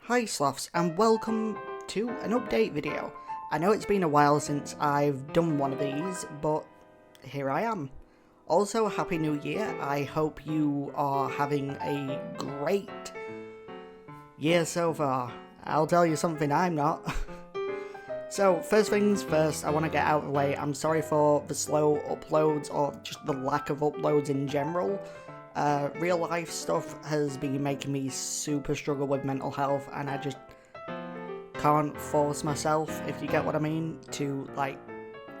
Hi Sloths, and welcome to an update video. I know it's been a while since I've done one of these, but here I am. Also, Happy New Year. I hope you are having a great year so far. I'll tell you something, I'm not. So, first things first, I want to get out of the way. I'm sorry for the slow uploads, or just the lack of uploads in general. Real life stuff has been making me super struggle with mental health, and I just can't force myself, if you get what I mean, to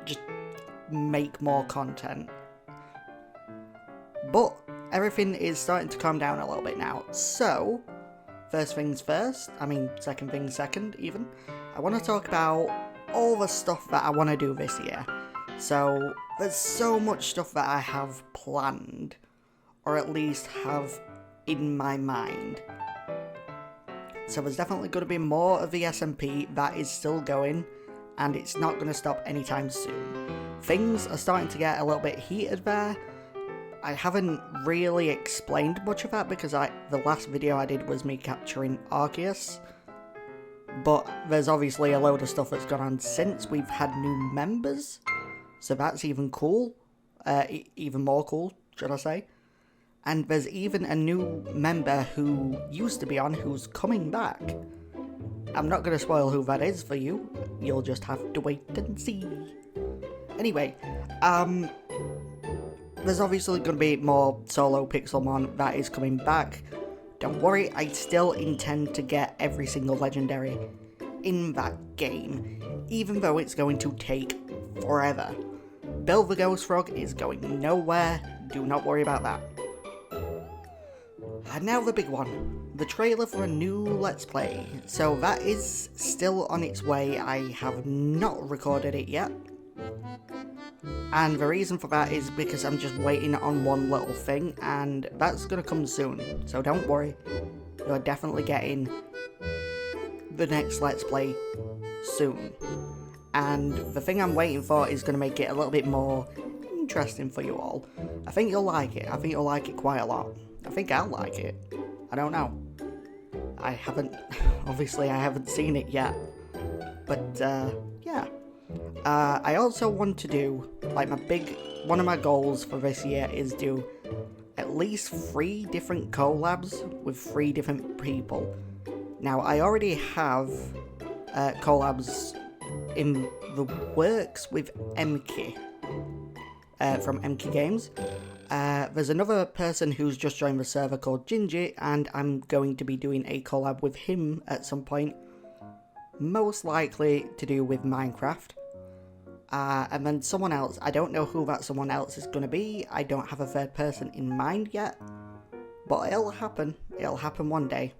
just make more content. But everything is starting to calm down a little bit now. So, first things first, second things second even, I want to talk about all the stuff that I want to do this year. So, there's so much stuff that I have planned, or at least have in my mind. So there's definitely going to be more of the SMP that is still going, and it's not going to stop anytime soon. Things are starting to get a little bit heated there. I haven't really explained much of that because the last video I did was me capturing Arceus. But there's obviously a load of stuff that's gone on since. We've had new members, so that's even cool. Even more cool, should I say. And there's even a new member who used to be on who's coming back. I'm not going to spoil who that is for you. You'll just have to wait and see. Anyway, there's obviously going to be more solo Pixelmon that is coming back. Don't worry, I still intend to get every single legendary in that game, even though it's going to take forever. Bill the Ghost Frog is going nowhere, do not worry about that. And now the big one, the trailer for a new Let's Play. So that is still on its way. I have not recorded it yet. And the reason for that is because I'm just waiting on one little thing, and that's going to come soon. So don't worry, you're definitely getting the next Let's Play soon. And the thing I'm waiting for is going to make it a little bit more interesting for you all. I think you'll like it. I think you'll like it quite a lot. I think I'll like it. I don't know. Obviously I haven't seen it yet. But, yeah. I also want to do, one of my goals for this year is do at least 3 different collabs with 3 different people. Now, I already have collabs in the works with Emki. From Emki Games. There's another person who's just joined the server called Gingy, and I'm going to be doing a collab with him at some point, most likely to do with Minecraft. And then someone else, I don't know who that someone else is going to be, I don't have a third person in mind yet, but it'll happen one day.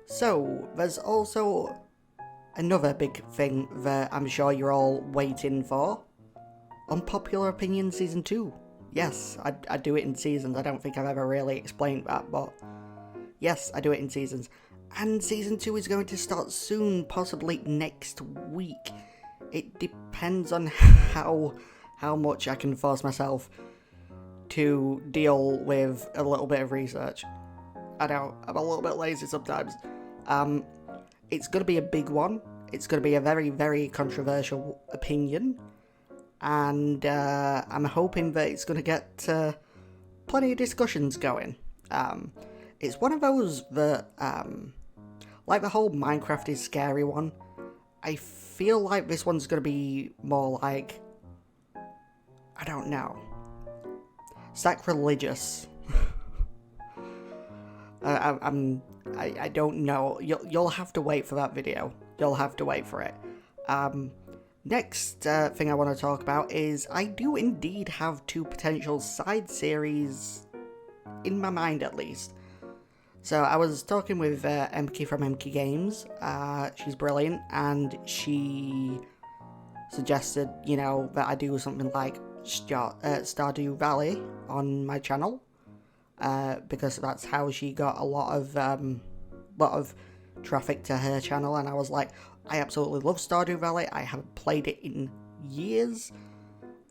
So, there's also another big thing that I'm sure you're all waiting for. Unpopular Opinion Season 2. Yes, I do it in seasons. I don't think I've ever really explained that, but yes, I do it in seasons. And Season 2 is going to start soon, possibly next week. It depends on how much I can force myself to deal with a little bit of research. I know, I'm a little bit lazy sometimes. It's going to be a big one. It's going to be a very, very controversial opinion. And I'm hoping that it's going to get plenty of discussions going. It's one of those that, like the whole Minecraft is scary one, I feel like this one's going to be more like, I don't know, sacrilegious. I don't know. You'll have to wait for that video. You'll have to wait for it. Next thing I want to talk about is I do indeed have 2 potential side series in my mind, at least. So I was talking with Emki from Emki Games. She's brilliant, and she suggested, that I do something like Stardew Valley on my channel, because that's how she got a lot of traffic to her channel, and I was like, I absolutely love Stardew Valley. I haven't played it in years,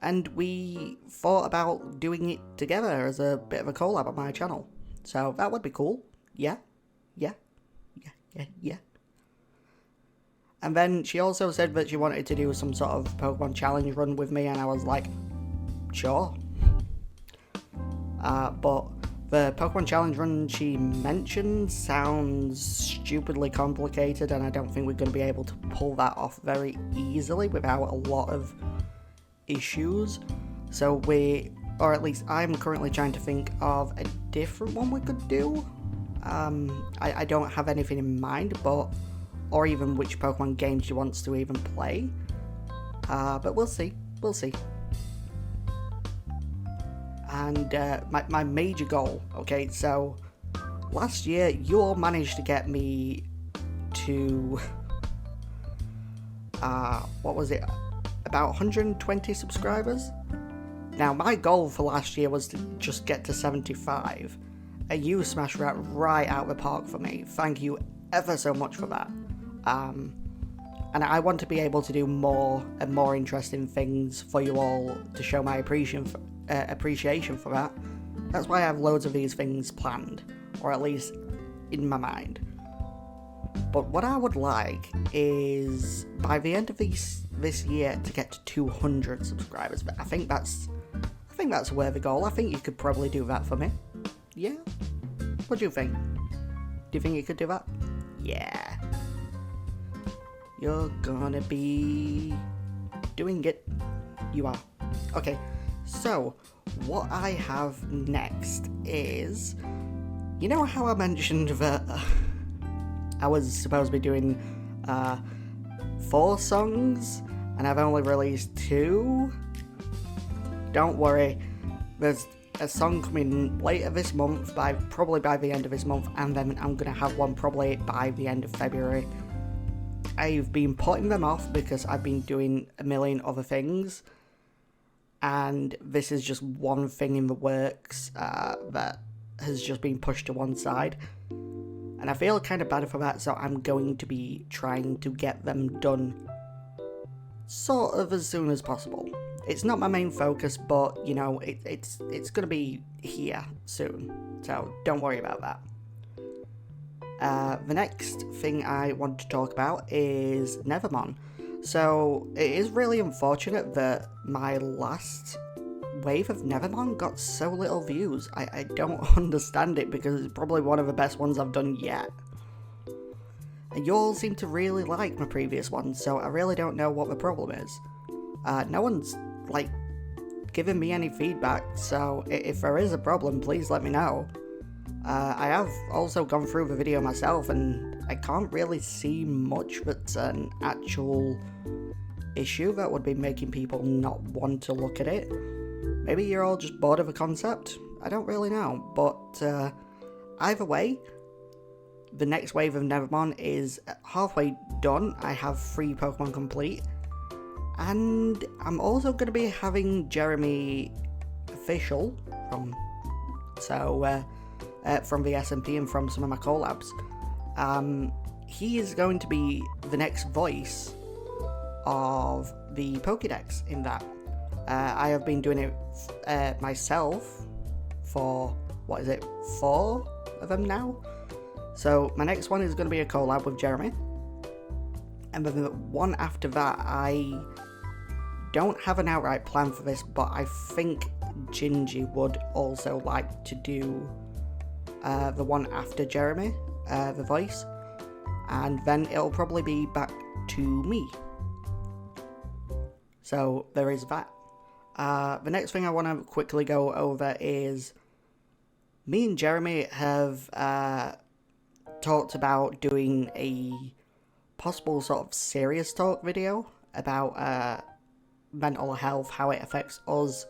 and we thought about doing it together as a bit of a collab on my channel. So that would be cool. Yeah. Yeah. And then she also said that she wanted to do some sort of Pokemon challenge run with me, and I was like, sure. But the Pokemon challenge run she mentioned sounds stupidly complicated, and I don't think we're going to be able to pull that off very easily without a lot of issues. So or at least I'm currently trying to think of a different one we could do. I don't have anything in mind, or even which Pokemon games she wants to even play. But we'll see. And my major goal, okay, so last year you all managed to get me to, what was it, about 120 subscribers? Now, my goal for last year was to just get to 75, and you smashed that right out of the park for me. Thank you ever so much for that. And I want to be able to do more and more interesting things for you all to show my appreciation for that. That's why I have loads of these things planned, or at least in my mind. But what I would like is, by the end of this year, to get to 200 subscribers. But I think that's a worthy goal. I think you could probably do that for me. Yeah? What do you think? Do you think you could do that? Yeah. You're gonna be doing it. You are. Okay, so what I have next is, you know how I mentioned that I was supposed to be doing 4 songs and I've only released 2? Don't worry, there's a song coming later this month, probably by the end of this month, and then I'm gonna have one probably by the end of February. I've been putting them off because I've been doing a million other things, and this is just one thing in the works that has just been pushed to one side, and I feel kind of bad for that, so I'm going to be trying to get them done sort of as soon as possible. It's not my main focus, but you know, it's gonna be here soon, so don't worry about that. The next thing I want to talk about is Nevermon. So it is really unfortunate that my last wave of Nevermon got so little views. I don't understand it, because it's probably one of the best ones I've done yet. And you all seem to really like my previous ones, so I really don't know what the problem is. No one's giving me any feedback, so if there is a problem, please let me know. I have also gone through the video myself, and I can't really see much that's an actual issue that would be making people not want to look at it. Maybe you're all just bored of the concept, I don't really know, but either way, the next wave of Nevermon is halfway done. I have 3 Pokemon complete, and I'm also going to be having Jeremy official from the SMP and from some of my collabs. He is going to be the next voice of the Pokédex in that. I have been doing it myself for, 4 of them now? So my next one is going to be a collab with Jeremy. And then the one after that, I don't have an outright plan for this, but I think Gingy would also like to do the one after Jeremy, the voice, and then it'll probably be back to me. So there is that. The next thing I want to quickly go over is me and Jeremy have talked about doing a possible sort of serious talk video about mental health, how it affects us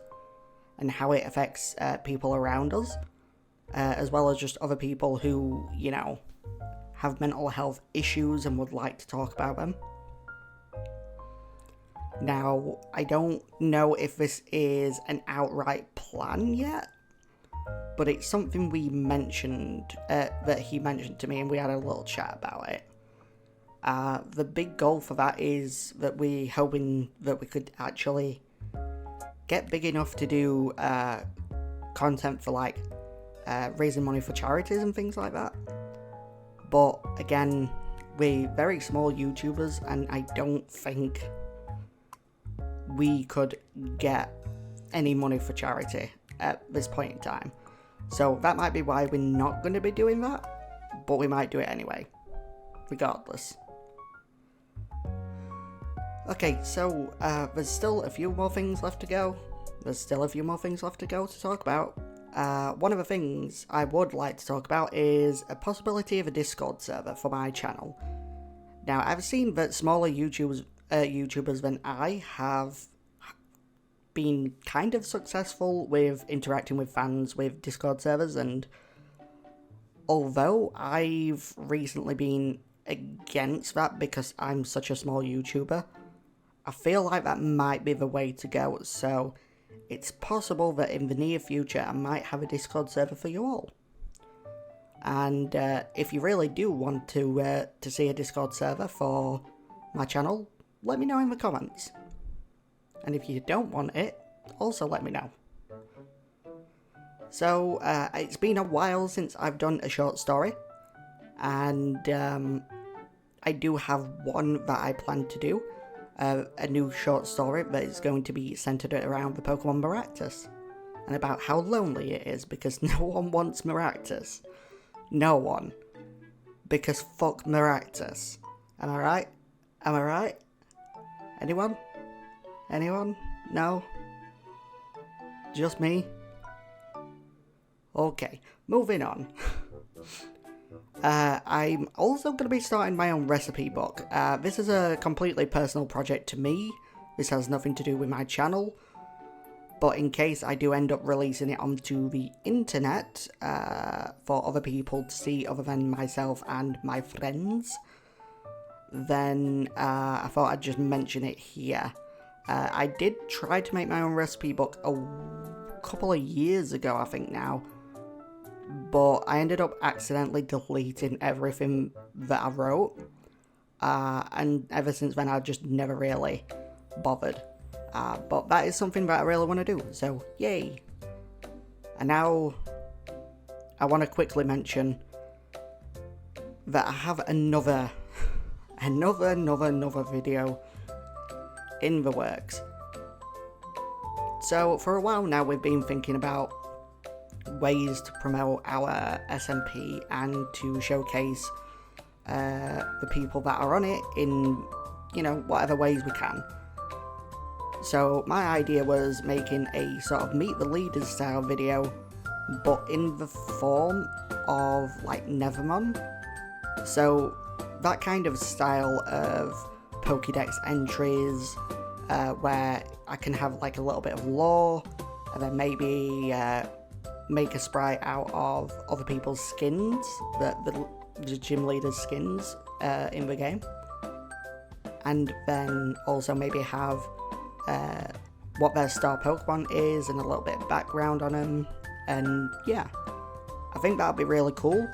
and how it affects people around us. As well as just other people who, you know, have mental health issues and would like to talk about them. Now, I don't know if this is an outright plan yet, but it's something we mentioned, that he mentioned to me, and we had a little chat about it. The big goal for that is that we're hoping that we could actually get big enough to do content for raising money for charities and things like that. But again, we're very small YouTubers, and I don't think we could get any money for charity at this point in time. So that might be why we're not going to be doing that, but we might do it anyway, regardless. Okay, so there's still a few more things left to go. To talk about. One of the things I would like to talk about is a possibility of a Discord server for my channel. Now, I've seen that smaller YouTubers than I have been kind of successful with interacting with fans with Discord servers, and although I've recently been against that because I'm such a small YouTuber, I feel like that might be the way to go. So it's possible that in the near future I might have a Discord server for you all. And if you really do want to see a Discord server for my channel, let me know in the comments. And if you don't want it, also let me know. So it's been a while since I've done a short story, and I do have one that I plan to do. A new short story that is going to be centered around the Pokemon Maractus, and about how lonely it is because no one wants Maractus. No one. Because fuck Maractus. Am I right? Am I right? Anyone? Anyone? No? Just me? Okay, moving on. I'm also going to be starting my own recipe book. This is a completely personal project to me. This has nothing to do with my channel. But in case I do end up releasing it onto the internet for other people to see other than myself and my friends, then I thought I'd just mention it here. I did try to make my own recipe book a couple of years ago, I think now. But I ended up accidentally deleting everything that I wrote. And ever since then, I've just never really bothered. But that is something that I really want to do, so yay. And now, I want to quickly mention that I have another video in the works. So for a while now, we've been thinking about ways to promote our SMP and to showcase the people that are on it in, whatever ways we can. So my idea was making a sort of Meet the Leaders style video, but in the form of like Nevermon. So that kind of style of Pokédex entries, where I can have like a little bit of lore, and then maybe make a sprite out of other people's skins, the gym leaders' skins in the game, and then also maybe have what their star Pokemon is and a little bit of background on them, and yeah, I think that would be really cool.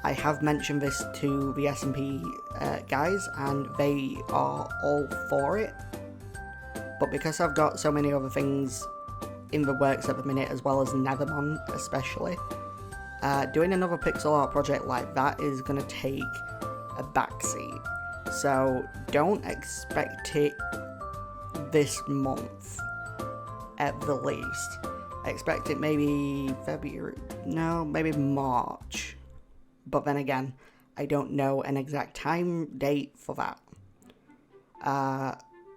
I have mentioned this to the SMP guys, and they are all for it, but because I've got so many other things in the works at the minute, as well as Nethermon especially, doing another pixel art project like that is going to take a backseat. So don't expect it this month at the least. Expect it maybe maybe March. But then again, I don't know an exact time date for that.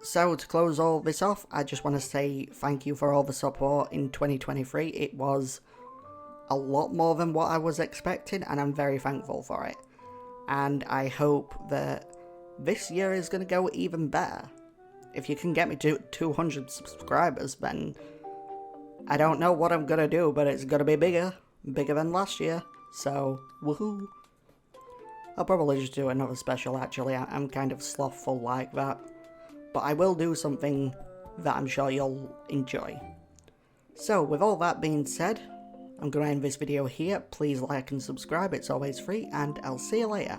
So to close all this off, I just want to say thank you for all the support in 2023. It was a lot more than what I was expecting, and I'm very thankful for it. And I hope that this year is going to go even better. If you can get me to 200 subscribers, then I don't know what I'm going to do, but it's going to be bigger than last year. So, woohoo. I'll probably just do another special, actually. I'm kind of slothful like that. But I will do something that I'm sure you'll enjoy. So, with all that being said, I'm going to end this video here. Please like and subscribe, it's always free, and I'll see you later.